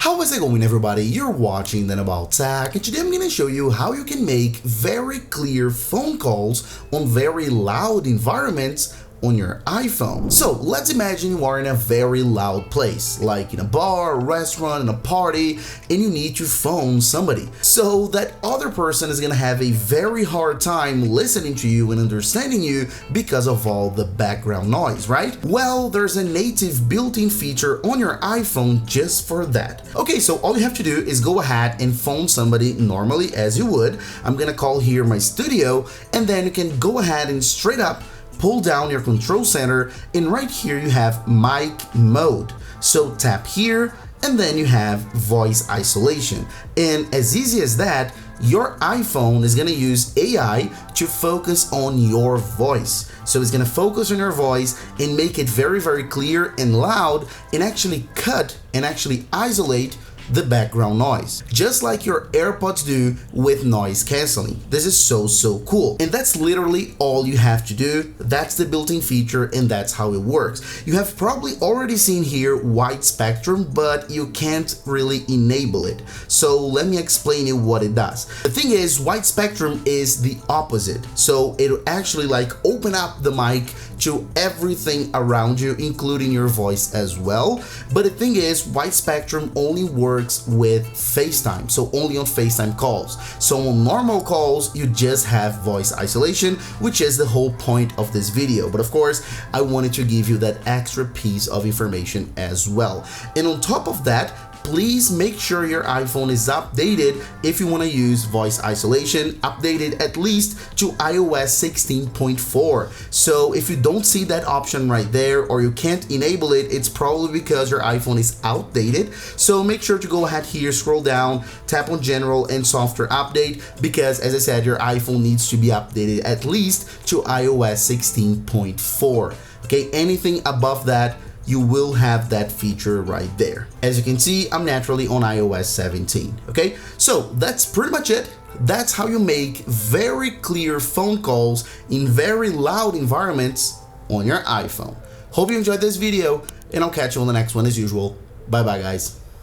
How is it going, everybody? You're watching Then About Tech, and today I'm going to show you how you can make very clear phone calls on very loud environments on your iPhone. So let's imagine you are in a very loud place, like in a bar, a restaurant, in a party, and you need to phone somebody. So that other person is gonna have a very hard time listening to you and understanding you because of all the background noise, right? Well, there's a native built-in feature on your iPhone just for that. Okay, so all you have to do is go ahead and phone somebody normally as you would. I'm gonna call here my studio, and then you can go ahead and straight up pull down your control center, and right here you have mic mode. So tap here, and then you have voice isolation. And as easy as that, your iPhone is gonna use AI to focus on your voice. So it's gonna focus on your voice and make it very, very clear and loud, and actually cut and actually isolate the background noise, just like your AirPods do with noise canceling. This is so cool, and that's literally all you have to do. That's the built-in feature, and that's how it works. You have probably already seen here wide spectrum, but you can't really enable it. So let me explain you what it does. The thing is, wide spectrum is the opposite. So it'll actually like open up the mic to everything around you, including your voice as well. But the thing is, wide spectrum only works with FaceTime, so only on FaceTime calls. So on normal calls, you just have voice isolation, which is the whole point of this video. But of course, I wanted to give you that extra piece of information as well. And on top of that, please make sure your iPhone is updated if you want to use voice isolation, updated at least to iOS 16.4. So if you don't see that option right there, or you can't enable it, it's probably because your iPhone is outdated. So make sure to go ahead here, scroll down, tap on General and Software Update, because as I said, your iPhone needs to be updated at least to iOS 16.4. Okay, anything above that, you will have that feature right there. As you can see, I'm naturally on iOS 17, okay? So that's pretty much it. That's how you make very clear phone calls in very loud environments on your iPhone. Hope you enjoyed this video, and I'll catch you on the next one as usual. Bye bye, guys.